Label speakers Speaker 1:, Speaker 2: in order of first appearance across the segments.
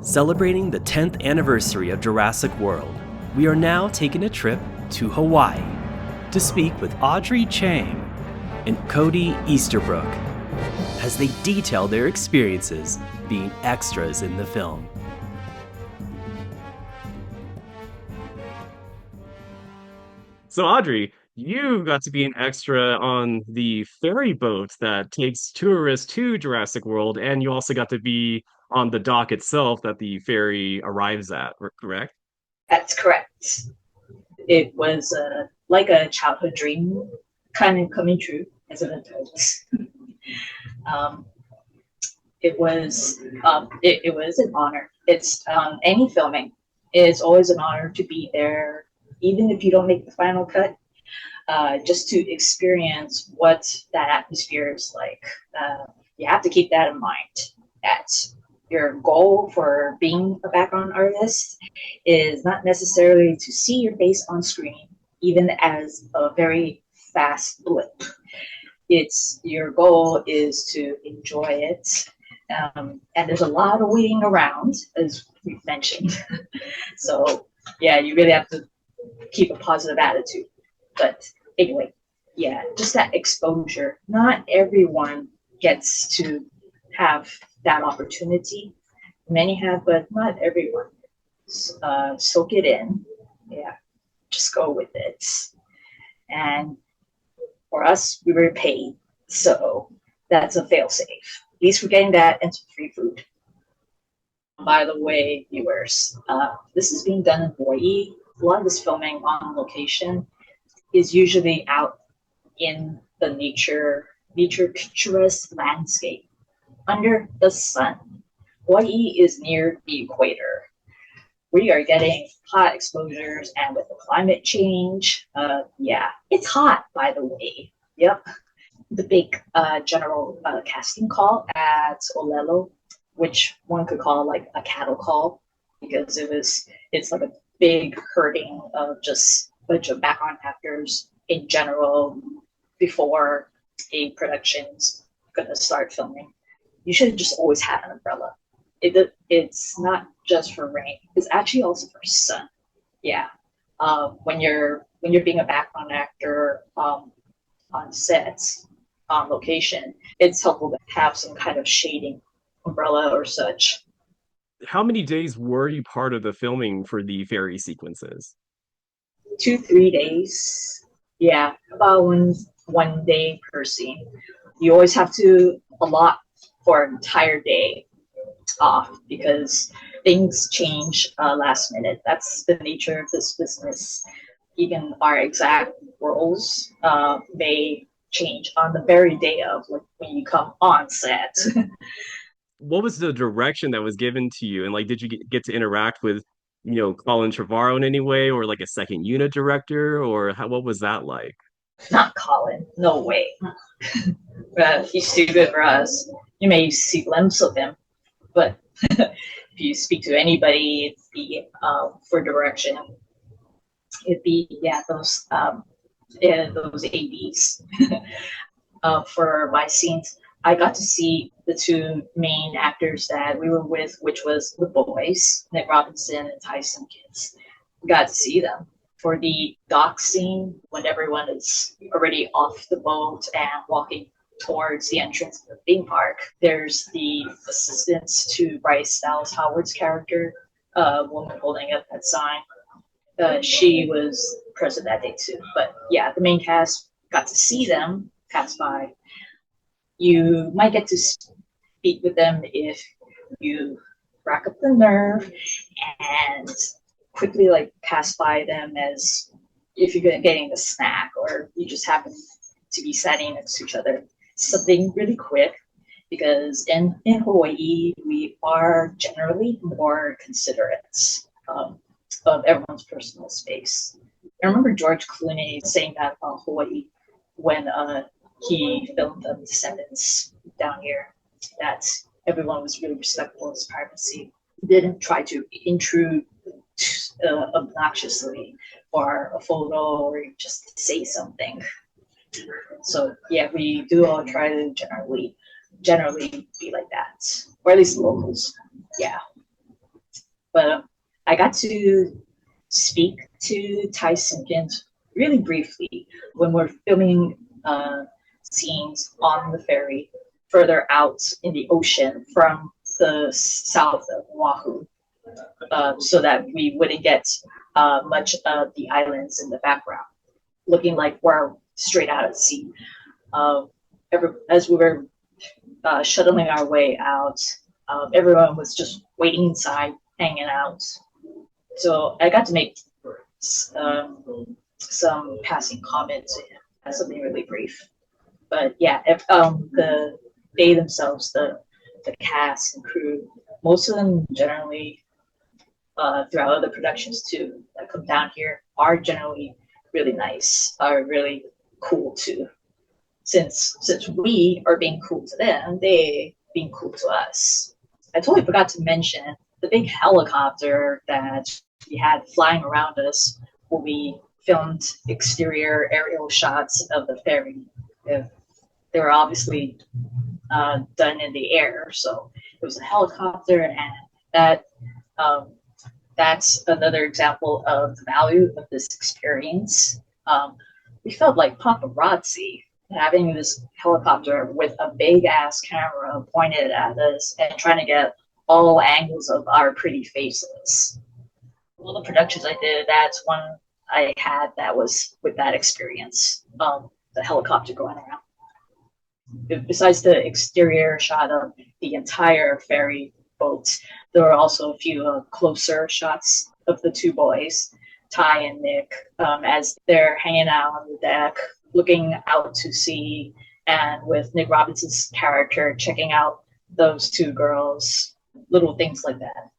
Speaker 1: Celebrating the 10th anniversary of Jurassic World, we are now taking a trip to Hawaii to speak with Audrey Chang and Cody Easterbrook as they detail their experiences being extras in the film.
Speaker 2: So, Audrey, you got to be an extra on the ferry boat that takes tourists to Jurassic World, and you also got to be on the dock itself that the ferry arrives at, correct?
Speaker 3: That's correct. It was like a childhood dream kind of coming true as an adult. um, it was an honor. It's any filming is always an honor to be there, even if you don't make the final cut. Just to experience what that atmosphere is like. You have to keep that in mind. That your goal for being a background artist is not necessarily to see your face on screen, even as a very fast blip. It's your goal is to enjoy it. And there's a lot of waiting around, as we've mentioned. So yeah, you really have to keep a positive attitude. But anyway, yeah, just that exposure. Not everyone gets to have that opportunity. Many have, but not everyone. Soak it in. Yeah, just go with it. And for us, we were paid. So that's a fail safe. At least we're getting that and some free food. By the way, viewers, this is being done in Hawaii. A lot of this filming on location is usually out in the nature picturesque landscape under the sun. Hawaii is near the equator. We are getting hot exposures, and with the climate change, yeah, it's hot, by the way. Yep. The big general casting call at Olelo, which one could call like a cattle call, because it's like a big herding of just a bunch of background actors in general before a production's gonna start filming. You should just always have an umbrella. It's not just for rain. It's actually also for sun. Yeah. When you're being a background actor on sets, on location, it's helpful to have some kind of shading umbrella or such.
Speaker 2: How many days were you part of the filming for the ferry sequences?
Speaker 3: 2 3 days. Yeah, about one day per scene. You always have to allot for an entire day off because things change last minute. That's the nature of this business. Even our exact roles may change on the very day of when you come on set.
Speaker 2: What was the direction that was given to you? And like, did you get to interact with, Colin Trevorrow in any way, or like a second unit director, or what was that like?
Speaker 3: Not Colin, no way. He's too good for us. You may see a glimpse of him, but if you speak to anybody, it'd be for direction. It'd be those ADs. For my scenes, I got to see the two main actors that we were with, which was the boys, Nick Robinson and Tyson Kids. Got to see them. For the dock scene, when everyone is already off the boat and walking towards the entrance of the theme park, there's the assistants to Bryce Dallas Howard's character, a woman holding up that sign. She was present that day too. But yeah, the main cast got to see them pass by. You might get to speak with them if you rack up the nerve and quickly like pass by them, as if you're getting a snack or you just happen to be sitting next to each other. Something really quick, because in Hawaii we are generally more considerate of everyone's personal space. I remember George Clooney saying that about Hawaii when he filmed The Descendants down here, that everyone was really respectful of his privacy. Didn't try to intrude obnoxiously for a photo or just say something. So yeah, we do all try to generally be like that, or at least locals. Yeah. But I got to speak to Ty Simpkins really briefly when we're filming scenes on the ferry further out in the ocean from the south of Oahu, so that we wouldn't get much of the islands in the background, looking like we're straight out at sea. As we were shuttling our way out, everyone was just waiting inside, hanging out. So I got to make some passing comments to him, something really brief. But yeah, they themselves, the cast and crew, most of them generally, throughout other productions too that come down here, are generally really nice, are really cool too. Since we are being cool to them, they being cool to us. I totally forgot to mention the big helicopter that we had flying around us when we filmed exterior aerial shots of the ferry. They were obviously done in the air, so it was a helicopter, and that's another example of the value of this experience. We felt like paparazzi having this helicopter with a big ass camera pointed at us and trying to get all angles of our pretty faces. All the productions I did, that's one I had that was with that experience, the helicopter going around. Besides the exterior shot of the entire ferry boat, there were also a few closer shots of the two boys, Ty and Nick, as they're hanging out on the deck, looking out to sea, and with Nick Robinson's character checking out those two girls, little things like that.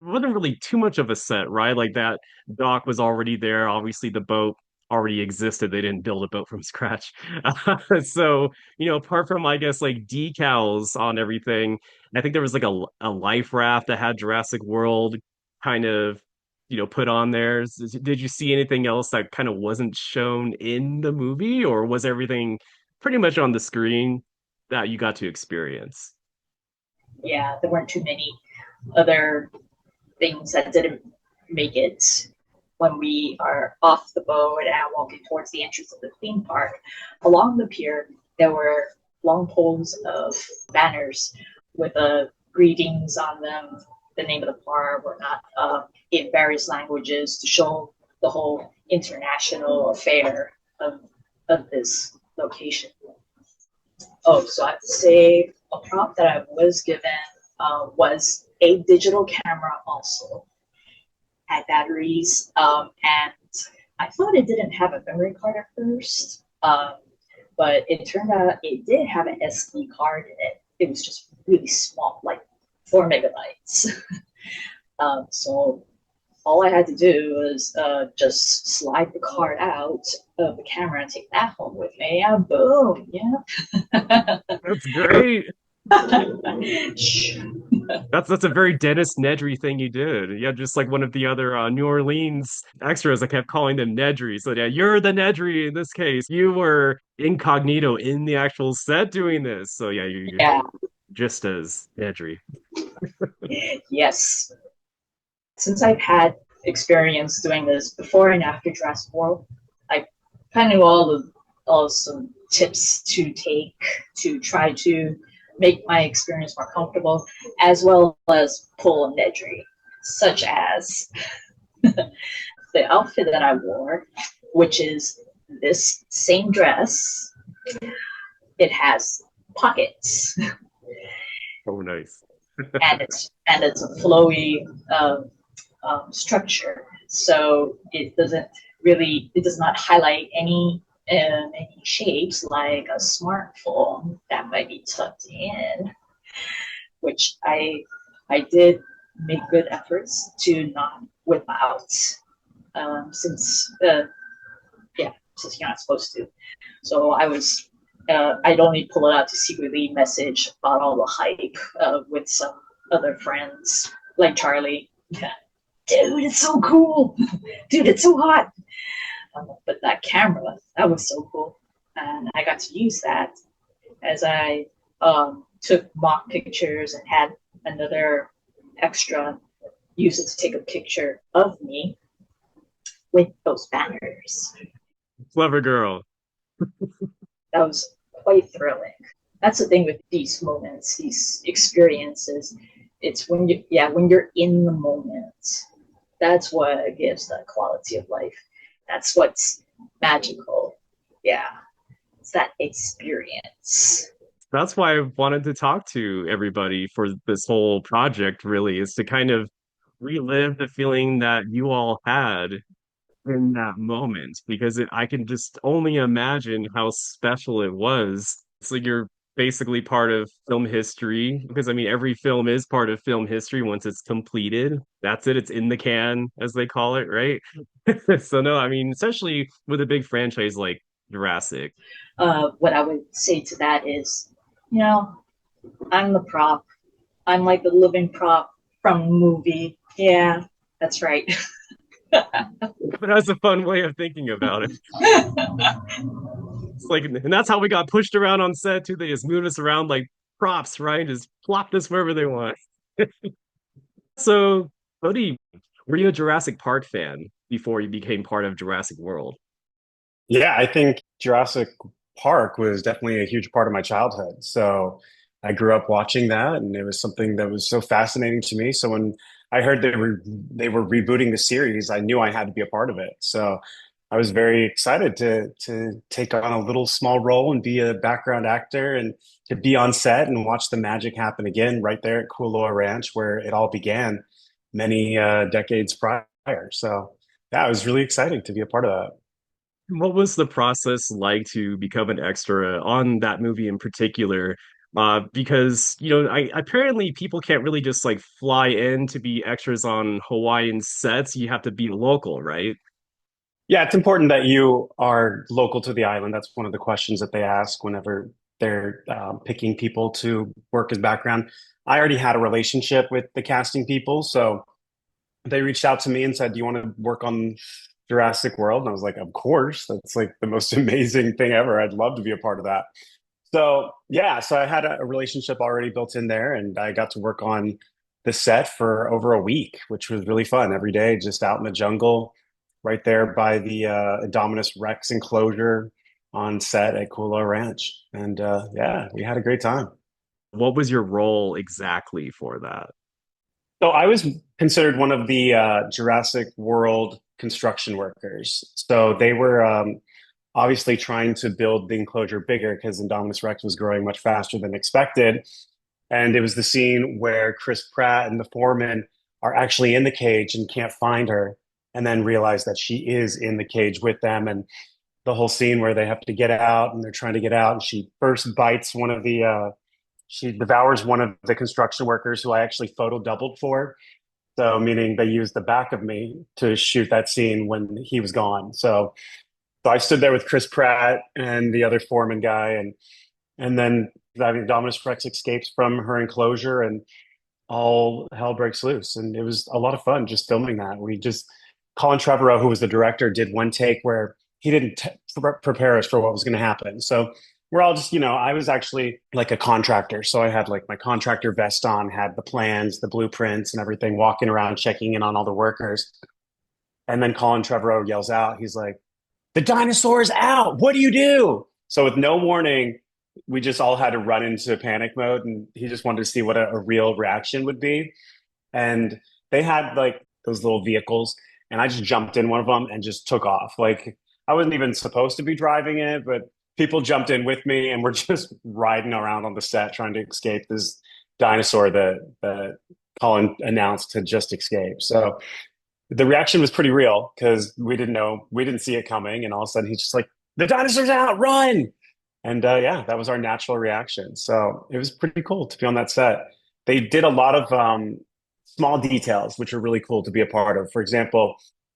Speaker 2: It wasn't really too much of a set, right? Like that dock was already there. Obviously, the boat already existed. They didn't build a boat from scratch. So, apart from, I guess, like decals on everything, I think there was like a life raft that had Jurassic World kind of, put on there. Did you see anything else that kind of wasn't shown in the movie, or was everything pretty much on the screen that you got to experience?
Speaker 3: Yeah, there weren't too many other things that didn't make it when we are off the boat and walking towards the entrance of the theme park. Along the pier, there were long poles of banners with greetings on them, the name of the park, whatnot, in various languages to show the whole international affair of this location. Oh, so I have to say, a prop that I was given was a digital camera also. Had batteries, and I thought it didn't have a memory card at first, but it turned out it did have an SD card in it. It was just really small, like 4 megabytes. So all I had to do was just slide the card out of the camera and take that home with me, and boom, yeah.
Speaker 2: That's great. That's a very Dennis Nedry thing you did. Yeah, just like one of the other New Orleans extras, I kept calling them Nedry. So yeah, you're the Nedry in this case. You were incognito in the actual set doing this. So yeah, you're
Speaker 3: Yeah.
Speaker 2: just as Nedry.
Speaker 3: Yes. Since I've had experience doing this before and after Jurassic World, I kind of knew all some tips to take to try to make my experience more comfortable, as well as pull a Nedry, such as the outfit that I wore, which is this same dress. It has pockets.
Speaker 2: Oh, nice.
Speaker 3: and it's a flowy structure, so it does not highlight any shapes like a smartphone that might be tucked in, which I did make good efforts to not whip out, since you're not supposed to. So I'd only pull it out to secretly message about all the hype with some other friends like Charlie. Dude, it's so cool. Dude, it's so hot. But that camera, that was so cool. And I got to use that as I took mock pictures and had another extra use it to take a picture of me with those banners.
Speaker 2: Clever girl.
Speaker 3: That was quite thrilling. That's the thing with these moments, these experiences. It's when when you're in the moment. That's what gives the quality of life. That's what's magical. Yeah, it's that experience.
Speaker 2: That's why I wanted to talk to everybody for this whole project, really, is to kind of relive the feeling that you all had in that moment, because I can just only imagine how special it was. It's like you're basically part of film history, because I mean, every film is part of film history once it's completed. That's it, it's in the can, as they call it, right? So, no, I mean, especially with a big franchise like Jurassic.
Speaker 3: What I would say to that is, you know, I'm the prop. I'm like the living prop from the movie. Yeah, that's right.
Speaker 2: But that's a fun way of thinking about it. It's like, and that's how we got pushed around on set too. They just moved us around like props, right? Just plopped us wherever they want. So, Cody, were you a Jurassic Park fan before you became part of Jurassic World?
Speaker 4: Yeah, I think Jurassic Park was definitely a huge part of my childhood. So I grew up watching that, and it was something that was so fascinating to me. So when I heard they were rebooting the series, I knew I had to be a part of it. So I was very excited to take on a little small role and be a background actor and to be on set and watch the magic happen again right there at Kualoa Ranch, where it all began many decades prior. So yeah, it was really exciting to be a part of that.
Speaker 2: What was the process like to become an extra on that movie in particular? Because apparently people can't really just like fly in to be extras on Hawaiian sets. You have to be local, right?
Speaker 4: Yeah, it's important that you are local to the island. That's one of the questions that they ask whenever they're picking people to work as background. I already had a relationship with the casting people, so they reached out to me and said, "Do you want to work on Jurassic World?" And I was like, "Of course. That's like the most amazing thing ever. I'd love to be a part of that." So yeah, so I had a relationship already built in there, and I got to work on the set for over a week, which was really fun. Every day, just out in the jungle, right there by the Indominus Rex enclosure on set at Kualoa Ranch, and yeah, we had a great time.
Speaker 2: What was your role exactly for that?
Speaker 4: So I was considered one of the Jurassic World construction workers. So they were obviously trying to build the enclosure bigger because Indominus Rex was growing much faster than expected. And it was the scene where Chris Pratt and the foreman are actually in the cage and can't find her, and then realize that she is in the cage with them. And the whole scene where they have to get out and they're trying to get out, and she first bites one of the, she devours one of the construction workers who I actually photo doubled for. So, meaning they used the back of me to shoot that scene when he was gone. So I stood there with Chris Pratt and the other foreman guy, and then I mean, Dominus Rex escapes from her enclosure, and all hell breaks loose. And it was a lot of fun just filming that. We just Colin Trevorrow, who was the director, did one take where he didn't prepare us for what was going to happen. So we're all just, I was actually like a contractor. So I had like my contractor vest on, had the plans, the blueprints, and everything, walking around checking in on all the workers. And then Colin Trevorrow yells out, he's like, "The dinosaur is out. What do you do?" So with no warning, we just all had to run into panic mode, and he just wanted to see what a real reaction would be. And they had like those little vehicles, and I just jumped in one of them and just took off. Like I wasn't even supposed to be driving it, but people jumped in with me, and we're just riding around on the set trying to escape this dinosaur that Colin announced had just escaped. So the reaction was pretty real because we didn't see it coming, and all of a sudden he's just like, "The dinosaur's out, run!" And yeah, that was our natural reaction. So it was pretty cool to be on that set. They did a lot of small details, which are really cool to be a part of. For example,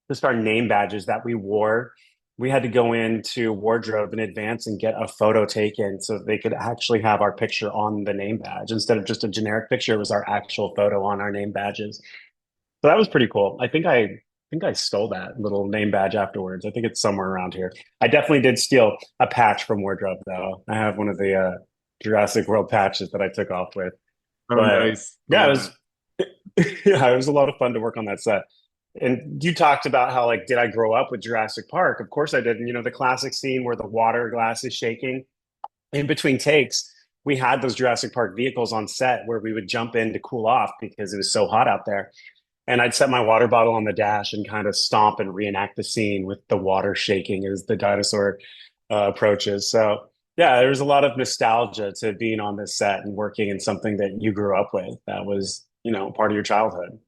Speaker 4: just our name badges that we wore, we had to go into wardrobe in advance and get a photo taken so they could actually have our picture on the name badge instead of just a generic picture. It was our actual photo on our name badges. So that was pretty cool. I think I stole that little name badge afterwards. I think it's somewhere around here. I definitely did steal a patch from wardrobe though. I have one of the Jurassic World patches that I took off with.
Speaker 2: Oh,
Speaker 4: But
Speaker 2: nice.
Speaker 4: yeah,
Speaker 2: Yeah.
Speaker 4: Yeah, it was a lot of fun to work on that set. And you talked about how, like, did I grow up with Jurassic Park? Of course I did. And, the classic scene where the water glass is shaking in between takes, we had those Jurassic Park vehicles on set where we would jump in to cool off because it was so hot out there. And I'd set my water bottle on the dash and kind of stomp and reenact the scene with the water shaking as the dinosaur approaches. So, yeah, there was a lot of nostalgia to being on this set and working in something that you grew up with that was, part of your childhood.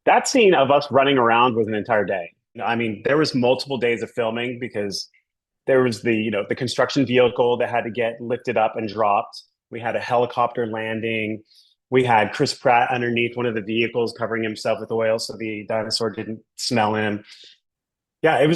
Speaker 4: That scene of us running around was an entire day. I mean, there was multiple days of filming because there was the construction vehicle that had to get lifted up and dropped. We had a helicopter landing. We had Chris Pratt underneath one of the vehicles covering himself with oil so the dinosaur didn't smell him. Yeah, it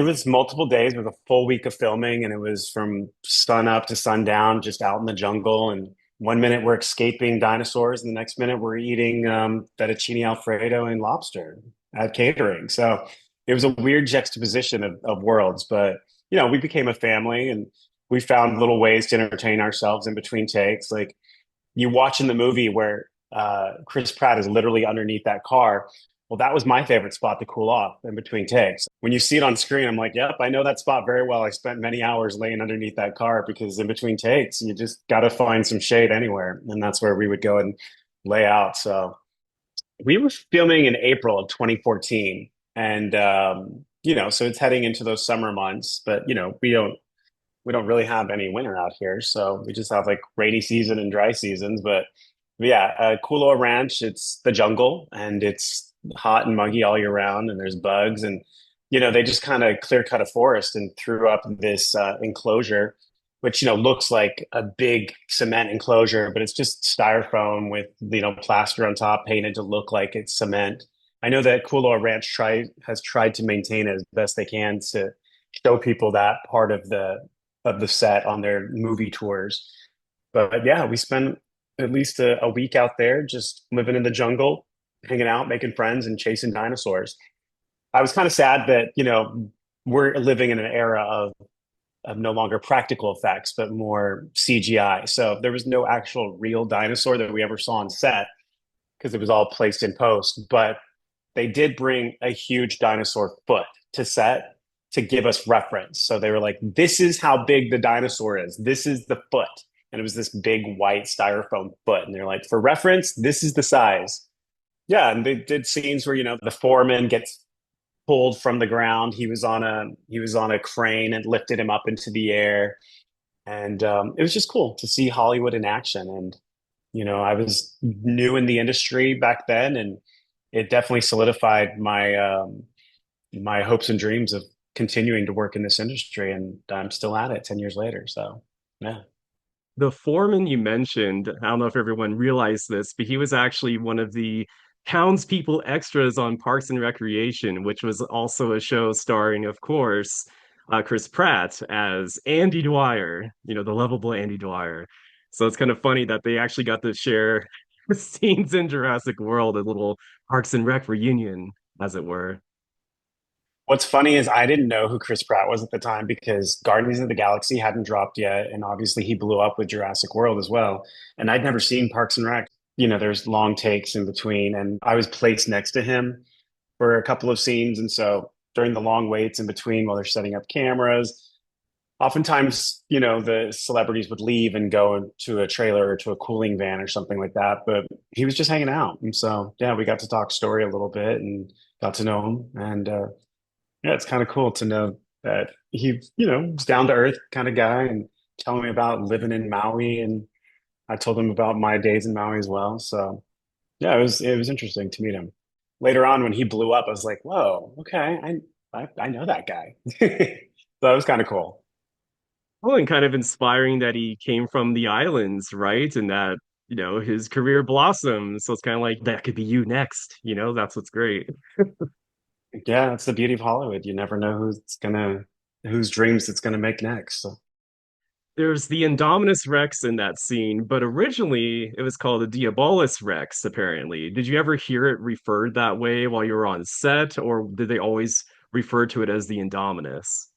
Speaker 4: was multiple days with a full week of filming, and it was from sun up to sundown, just out in the jungle. And one minute we're escaping dinosaurs, and the next minute we're eating fettuccine Alfredo and lobster at catering. So it was a weird juxtaposition of worlds, but we became a family, and we found little ways to entertain ourselves in between takes. Like you watch in the movie where Chris Pratt is literally underneath that car. Well, that was my favorite spot to cool off in between takes. When you see it on screen, I'm like, yep, I know that spot very well. I spent many hours laying underneath that car because in between takes, you just got to find some shade anywhere. And that's where we would go and lay out. So we were filming in April of 2014. And, so it's heading into those summer months, but, we don't really have any winter out here. So we just have like rainy season and dry seasons. But yeah, Kuloa Ranch, it's the jungle and it's hot and muggy all year round, and there's bugs. And, they just kind of clear cut a forest and threw up this enclosure, which, looks like a big cement enclosure, but it's just styrofoam with, plaster on top painted to look like it's cement. I know that Kuloa Ranch has tried to maintain it as best they can to show people that part of the set on their movie tours. But yeah, we spent at least a week out there just living in the jungle, hanging out, making friends, and chasing dinosaurs. I was kind of sad that, we're living in an era of no longer practical effects, but more CGI. So there was no actual real dinosaur that we ever saw on set because it was all placed in post. But they did bring a huge dinosaur foot to set to give us reference. So they were like, this is how big the dinosaur is. This is the foot. And it was this big white styrofoam foot. And they're like, for reference, this is the size. Yeah. And they did scenes where, the foreman gets pulled from the ground. He was on a crane and lifted him up into the air. And it was just cool to see Hollywood in action. And, I was new in the industry back then, and it definitely solidified my hopes and dreams of continuing to work in this industry, and I'm still at it 10 years later. So, yeah.
Speaker 2: The foreman you mentioned, I don't know if everyone realized this, but he was actually one of the townspeople extras on Parks and Recreation, which was also a show starring, of course, Chris Pratt as Andy Dwyer, the lovable Andy Dwyer. So it's kind of funny that they actually got to share scenes in Jurassic World, a little Parks and Rec reunion, as it were.
Speaker 4: What's funny is I didn't know who Chris Pratt was at the time because Guardians of the Galaxy hadn't dropped yet, and obviously he blew up with Jurassic World as well. And I'd never seen Parks and Rec. There's long takes in between, and I was placed next to him for a couple of scenes, and so during the long waits in between while they're setting up cameras, oftentimes, the celebrities would leave and go to a trailer or to a cooling van or something like that. But he was just hanging out. And so, yeah, we got to talk story a little bit and got to know him. And yeah, it's kind of cool to know that he, was down to earth kind of guy and telling me about living in Maui. And I told him about my days in Maui as well. So, yeah, it was interesting to meet him. Later on, when he blew up, I was like, whoa, okay, I know that guy. So it was kind of cool.
Speaker 2: Well, and kind of inspiring that he came from the islands, right? And that, his career blossomed. So it's kind of like that could be you next, that's what's great.
Speaker 4: Yeah, that's the beauty of Hollywood. You never know whose dreams it's gonna make next. So,
Speaker 2: There's the Indominus Rex in that scene, but originally it was called the Diabolus Rex, apparently. Did you ever hear it referred that way while you were on set, or did they always refer to it as the Indominus?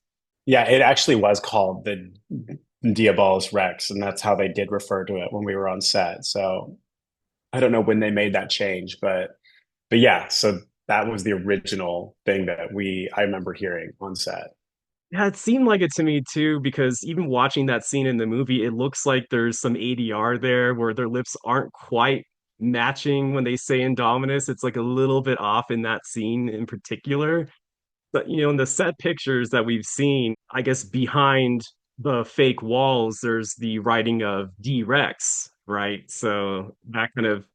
Speaker 4: yeah, it actually was called the Diabolus Rex, and that's how they did refer to it when we were on set. So I don't know when they made that change, but yeah, so that was the original thing that I remember hearing on set.
Speaker 2: Yeah, it seemed like it to me too, because even watching that scene in the movie, it looks like there's some ADR there where their lips aren't quite matching when they say Indominus. It's like a little bit off in that scene in particular. But in the set pictures that we've seen, I guess behind the fake walls, there's the writing of D Rex, right? So that kind of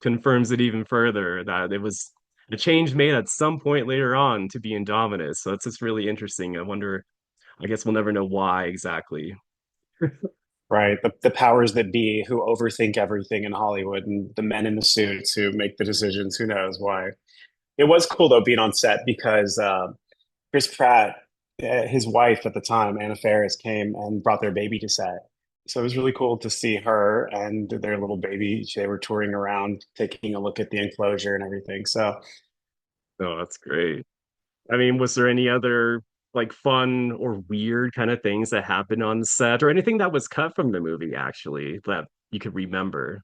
Speaker 2: confirms it even further that it was a change made at some point later on to be Indominus. So it's just really interesting. I guess we'll never know why exactly.
Speaker 4: Right. The powers that be who overthink everything in Hollywood and the men in the suits who make the decisions, who knows why. It was cool though being on set because Chris Pratt, his wife at the time, Anna Faris, came and brought their baby to set. So it was really cool to see her and their little baby. They were touring around, taking a look at the enclosure and everything. So
Speaker 2: Oh, that's great. I mean, was there any other like fun or weird kind of things that happened on set or anything that was cut from the movie actually that you could remember?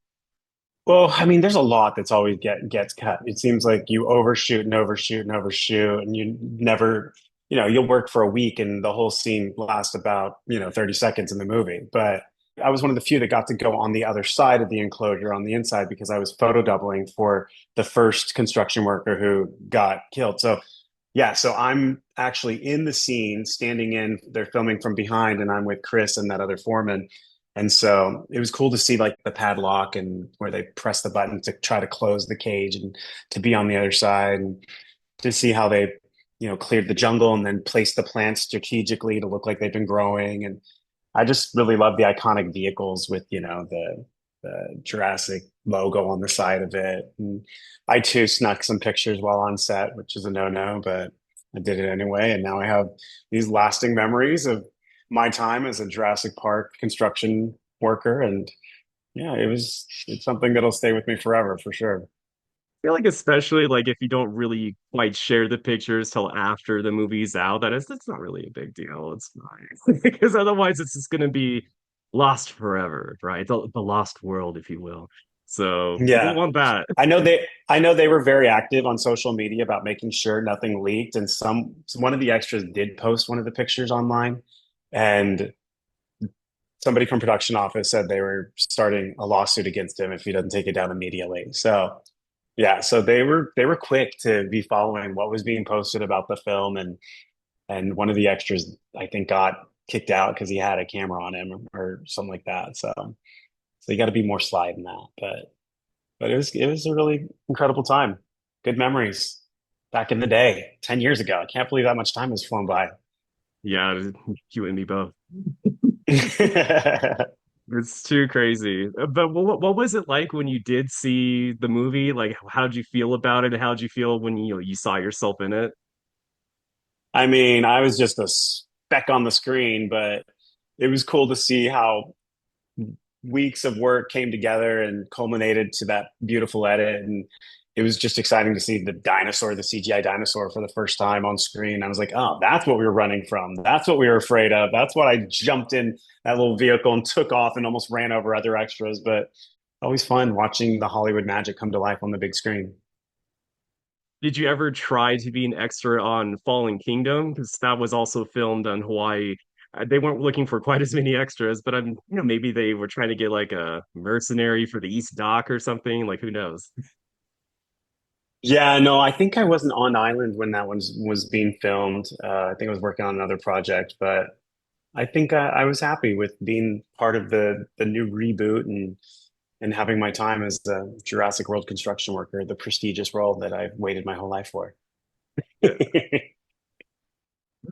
Speaker 4: well, I mean, there's a lot that's always gets cut. It seems like you overshoot and overshoot and overshoot, and you never, you'll work for a week and the whole scene lasts about, 30 seconds in the movie. But I was one of the few that got to go on the other side of the enclosure on the inside because I was photo doubling for the first construction worker who got killed. So yeah, so I'm actually in the scene, standing in, they're filming from behind, and I'm with Chris and that other foreman. And so it was cool to see like the padlock and where they press the button to try to close the cage and to be on the other side and to see how they, cleared the jungle and then placed the plants strategically to look like they've been growing. And I just really love the iconic vehicles with, the Jurassic logo on the side of it. And I too snuck some pictures while on set, which is a no-no, but I did it anyway. And now I have these lasting memories of my time as a Jurassic Park construction worker. And yeah, it's something that'll stay with me forever for sure.
Speaker 2: I feel like especially like if you don't really quite share the pictures till after the movie's out, it's not really a big deal. It's fine. Because otherwise it's just gonna be lost forever, right? The lost world, if you will. So you don't
Speaker 4: Yeah.
Speaker 2: want that.
Speaker 4: I know they were very active on social media about making sure nothing leaked. And one of the extras did post one of the pictures online. And somebody from production office said they were starting a lawsuit against him if he doesn't take it down immediately. So yeah, so they were quick to be following what was being posted about the film, and one of the extras I think got kicked out because he had a camera on him or something like that. So you got to be more sly than that. But it was a really incredible time. Good memories back in the day, 10 years ago. I can't believe that much time has flown by.
Speaker 2: Yeah, you and me both. It's too crazy. But what was it like when you did see the movie? Like, how did you feel about it? How did you feel when you saw yourself in it?
Speaker 4: I mean, I was just a speck on the screen, but it was cool to see how weeks of work came together and culminated to that beautiful edit. And it was just exciting to see the CGI dinosaur for the first time on screen. I was like, oh, that's what we were running from. That's what we were afraid of. That's what I jumped in that little vehicle and took off and almost ran over other extras. But always fun watching the Hollywood magic come to life on the big screen.
Speaker 2: Did you ever try to be an extra on Fallen Kingdom? Because that was also filmed on Hawaii. They weren't looking for quite as many extras, but maybe they were trying to get like a mercenary for the East Dock or something. Like, who knows?
Speaker 4: Yeah, no, I think I wasn't on island when that one was being filmed. I think I was working on another project, but I think I was happy with being part of the new reboot and having my time as the Jurassic World construction worker, the prestigious role that I've waited my whole life for.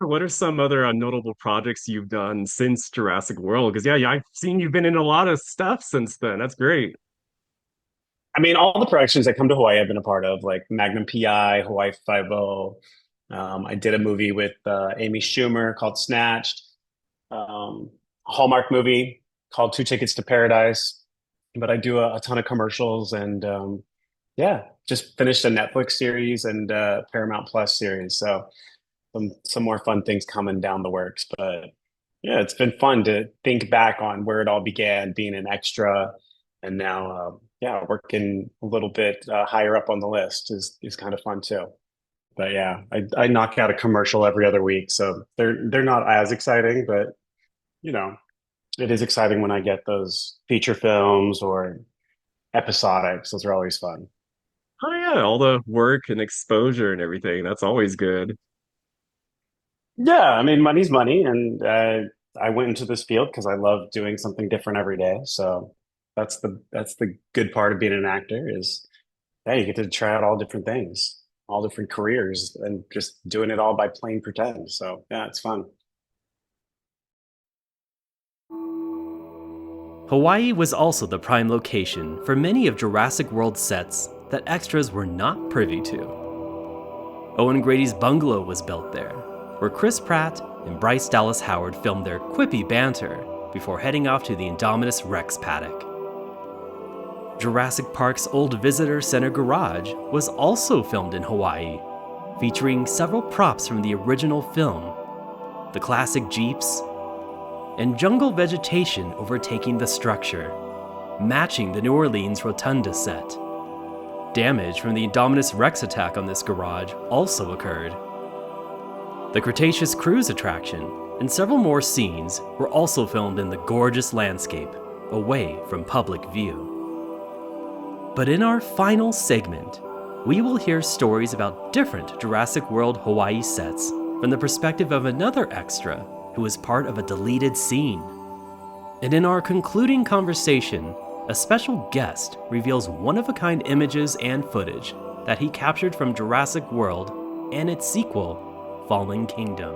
Speaker 2: What are some other notable projects you've done since Jurassic World? Because yeah, I've seen you've been in a lot of stuff since then. That's great.
Speaker 4: I mean, all the productions that come to Hawaii I've been a part of, like Magnum PI, Hawaii Five-O. I did a movie with Amy Schumer called Snatched, a Hallmark movie called Two Tickets to Paradise. But I do a ton of commercials and yeah, just finished a Netflix series and Paramount Plus series. So some more fun things coming down the works. But yeah, it's been fun to think back on where it all began, being an extra, and now yeah, working a little bit higher up on the list is kind of fun too. But yeah, I knock out a commercial every other week, so they're not as exciting, but you know, it is exciting when I get those feature films or episodics. Those are always fun.
Speaker 2: Oh yeah, all the work and exposure and everything. That's always good.
Speaker 4: Yeah, I mean, money's money, and I went into this field because I love doing something different every day. So that's the good part of being an actor is, yeah, you get to try out all different things, all different careers, and just doing it all by playing pretend. So yeah, it's fun.
Speaker 1: Hawaii was also the prime location for many of Jurassic World sets that extras were not privy to. Owen Grady's bungalow was built there, where Chris Pratt and Bryce Dallas Howard filmed their quippy banter before heading off to the Indominus Rex paddock. Jurassic Park's old visitor center garage was also filmed in Hawaii, featuring several props from the original film, the classic Jeeps, and jungle vegetation overtaking the structure, matching the New Orleans Rotunda set. Damage from the Indominus Rex attack on this garage also occurred. The Cretaceous Cruise attraction and several more scenes were also filmed in the gorgeous landscape, away from public view. But in our final segment, we will hear stories about different Jurassic World Hawaii sets from the perspective of another extra who was part of a deleted scene. And in our concluding conversation, a special guest reveals one-of-a-kind images and footage that he captured from Jurassic World and its sequel, Fallen Kingdom.